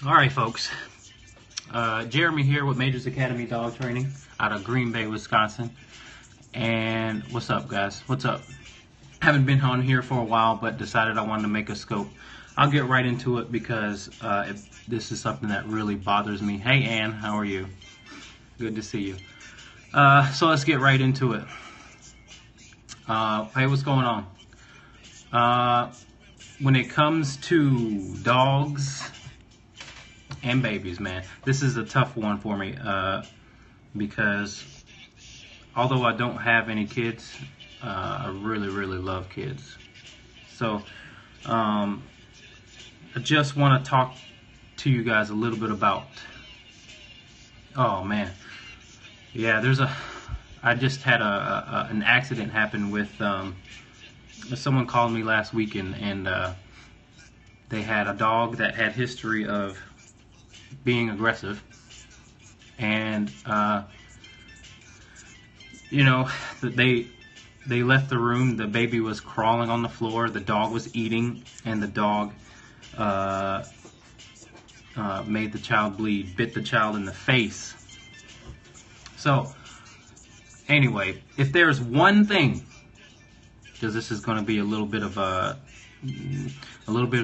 Alright folks, Jeremy here with Majors Academy Dog Training out of Green Bay, Wisconsin. And what's up guys, what's up? Haven't been on here for a while but decided I wanted to make a scope. I'll get right into it because this is something that really bothers me. Hey Ann, how are you? Good to see you. So let's get right into it. Hey, what's going on? When it comes to dogs and babies, man, this is a tough one for me because although I don't have any kids, I really love kids. So I just want to talk to you guys a little bit about, oh man, yeah, I just had an accident happen with someone called me last week and they had a dog that had history of being aggressive, and you know, they left the room. The baby was crawling on the floor, the dog was eating, and the dog made the child bleed, bit the child in the face. So anyway, if there's one thing, because this is going to be a little bit of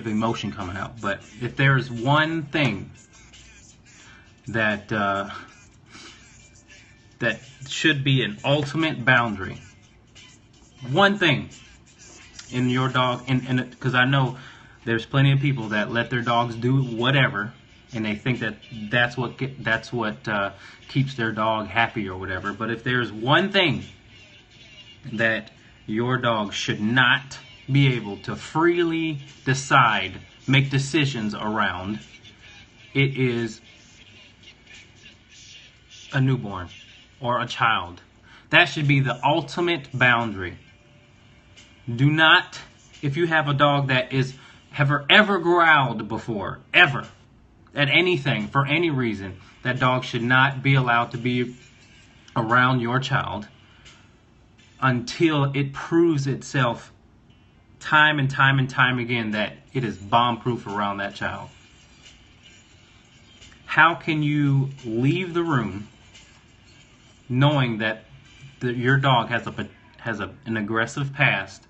emotion coming out, but if there's one thing that that should be an ultimate boundary, one thing in your dog, and because I know there's plenty of people that let their dogs do whatever, and they think that that's what keeps their dog happy or whatever. But if there's one thing that your dog should not be able to freely decide, make decisions around, it is a newborn or a child. That should be the ultimate boundary. Do not, if you have a dog that is ever growled before, ever, at anything, for any reason, that dog should not be allowed to be around your child until it proves itself time and time again that it is bomb-proof around that child. How can you leave the room knowing that your dog has an aggressive past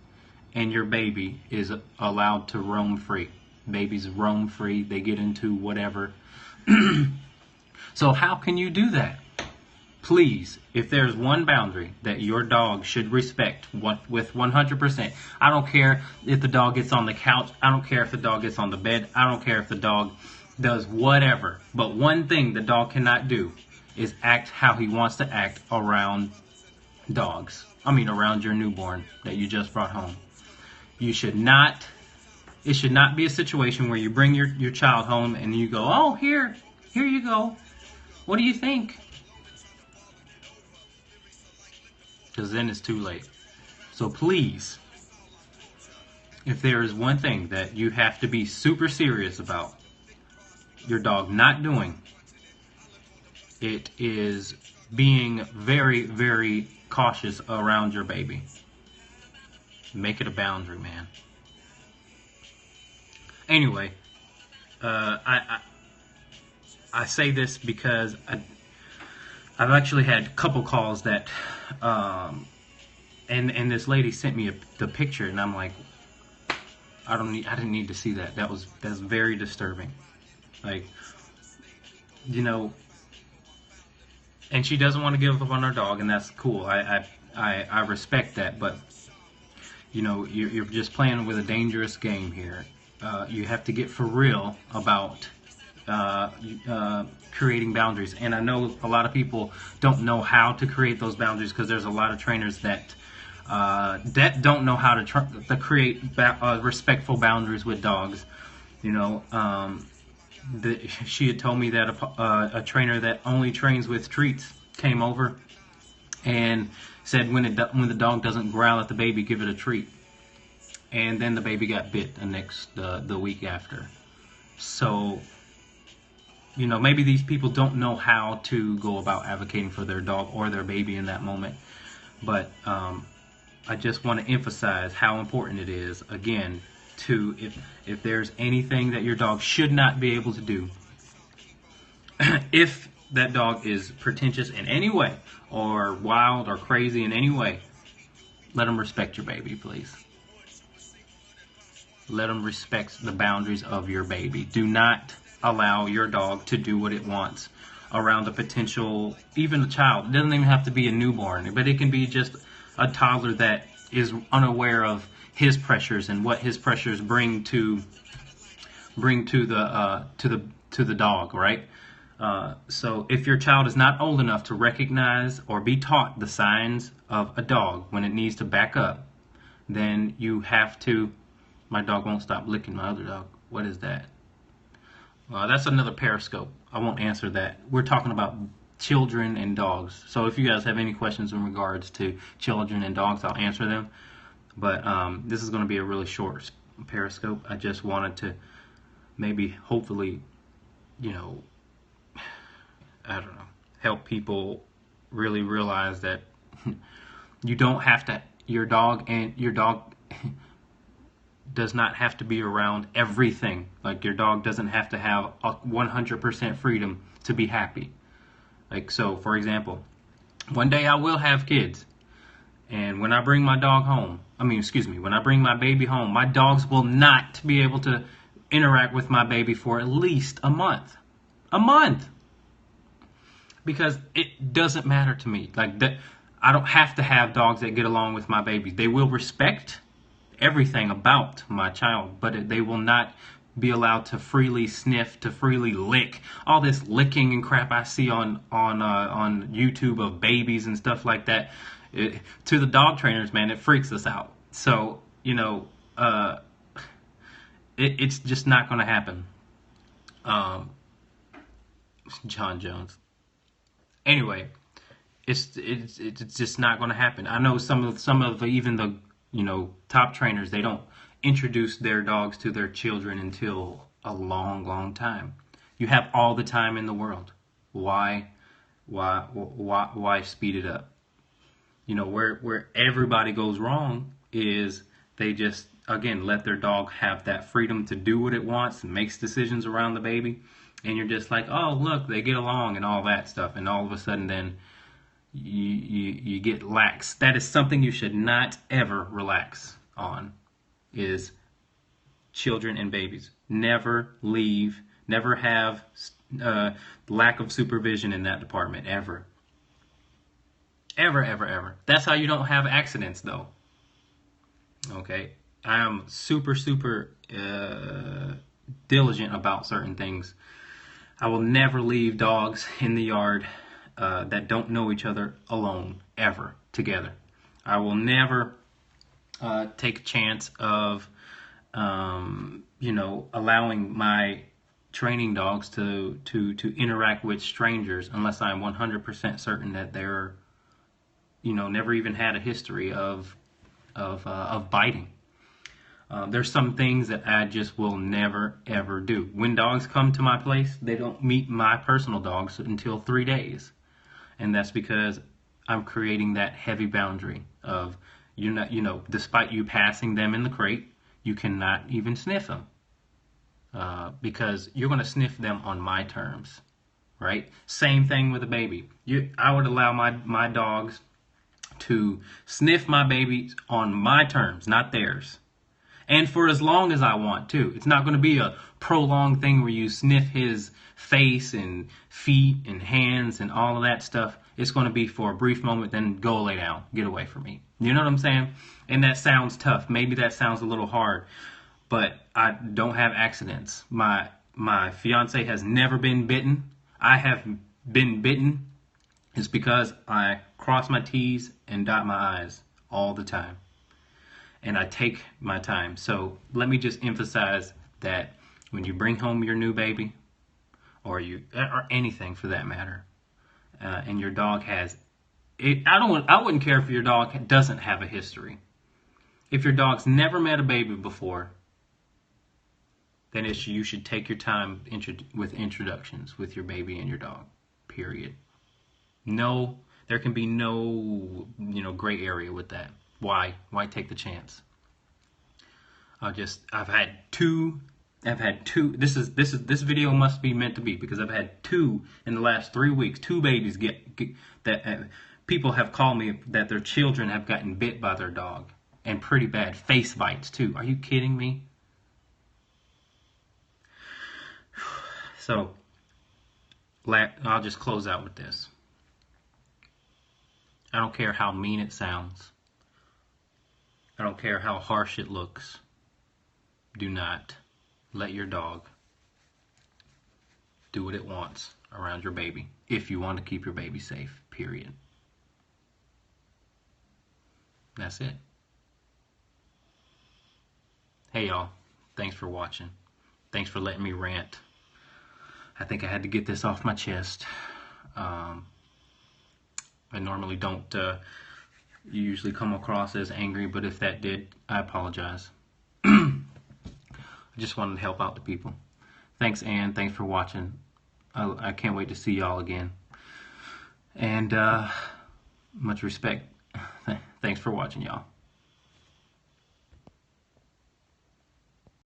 and your baby is allowed to roam free? Babies roam free, they get into whatever. So how can you do that? Please, if there's one boundary that your dog should respect with 100%, I don't care if the dog gets on the couch, I don't care if the dog gets on the bed, I don't care if the dog does whatever, but one thing the dog cannot do is act how he wants to act around dogs. I mean around your newborn that you just brought home. It should not be a situation where you bring your child home and you go, oh, here you go. What do you think? Because then it's too late. So please, if there is one thing that you have to be super serious about your dog not doing, it is being very cautious around your baby. Make it a boundary, man. Anyway, I say this because I've actually had a couple calls that, and this lady sent me the picture, and I'm like, I didn't need to see that. That's very disturbing. Like, you know, and she doesn't want to give up on her dog, and that's cool. I respect that, but you know, you're just playing with a dangerous game here. You have to get for real about creating boundaries, and I know a lot of people don't know how to create those boundaries because there's a lot of trainers that don't know how to create respectful boundaries with dogs. You know, she had told me that a trainer that only trains with treats came over and said when the dog doesn't growl at the baby, give it a treat. And then the baby got bit the week after. So, you know, maybe these people don't know how to go about advocating for their dog or their baby in that moment. But I just want to emphasize how important it is, again, to if there's anything that your dog should not be able to do, If that dog is pretentious in any way, or wild or crazy in any way, let them respect your baby, please. Let them respect the boundaries of your baby. Do not allow your dog to do what it wants around a potential, even a child. It doesn't even have to be a newborn, but it can be just a toddler that is unaware of his pressures and what his pressures bring to the dog, right? So if your child is not old enough to recognize or be taught the signs of a dog when it needs to back up, then you have to. My dog won't stop licking my other dog. What is that? That's another Periscope. I won't answer that. We're talking about children and dogs. So if you guys have any questions in regards to children and dogs, I'll answer them. But this is going to be a really short Periscope. I just wanted to maybe, hopefully, you know, I don't know, help people really realize that you don't have to, your dog does not have to be around everything. Like, your dog doesn't have to have 100% freedom to be happy. Like, so for example, one day I will have kids, and when I bring my dog home, when I bring my baby home, my dogs will not be able to interact with my baby for at least a month. A month! Because it doesn't matter to me. Like, that, I don't have to have dogs that get along with my baby. They will respect everything about my child, but they will not be allowed to freely sniff, to freely lick. All this licking and crap I see on YouTube of babies and stuff like that. To the dog trainers, man, it freaks us out. So, you know, it's just not going to happen. John Jones. Anyway, it's just not going to happen. I know some of even the, you know, top trainers, they don't introduce their dogs to their children until a long time. You have all the time in the world. Why speed it up? You know, where everybody goes wrong is they just, again, let their dog have that freedom to do what it wants and makes decisions around the baby. And you're just like, oh, look, they get along and all that stuff. And all of a sudden then you get lax. That is something you should not ever relax on, is children and babies. Never leave, never have lack of supervision in that department, ever. Ever. That's how you don't have accidents, though. Okay? I am super diligent about certain things. I will never leave dogs in the yard that don't know each other alone, ever, together. I will never take a chance of, you know, allowing my training dogs to interact with strangers unless I'm 100% certain that they're, you know, never even had a history of biting. There's some things that I just will never, ever do. When dogs come to my place, they don't meet my personal dogs until 3 days. And that's because I'm creating that heavy boundary of, you know, despite you passing them in the crate, you cannot even sniff them. Because you're going to sniff them on my terms, right? Same thing with a baby. I would allow my dogs to sniff my babies on my terms, not theirs. And for as long as I want to. It's not going to be a prolonged thing where you sniff his face and feet and hands and all of that stuff. It's going to be for a brief moment, then go lay down. Get away from me. You know what I'm saying? And that sounds tough. Maybe that sounds a little hard. But I don't have accidents. My fiance has never been bitten. I have been bitten. It's because I cross my T's and dot my I's all the time. And I take my time. So let me just emphasize that when you bring home your new baby, or anything for that matter, and your dog has, I wouldn't care if your dog doesn't have a history. If your dog's never met a baby before, then you should take your time with introductions with your baby and your dog. Period. No, there can be no, you know, gray area with that. Why take the chance? I've had two I've had two. This video must be meant to be, because I've had two in the last 3 weeks. Two babies get that. People have called me that their children have gotten bit by their dog, and pretty bad face bites too. Are you kidding me? So I'll just close out with this. I don't care how mean it sounds. I don't care how harsh it looks. Do not let your dog do what it wants around your baby if you want to keep your baby safe, period. That's it. Hey y'all, thanks for watching. Thanks for letting me rant. I think I had to get this off my chest. I normally don't usually come across as angry, but if that did, I apologize. I just wanted to help out the people. Thanks, Ann. Thanks for watching. I can't wait to see y'all again. And much respect. Thanks for watching, y'all.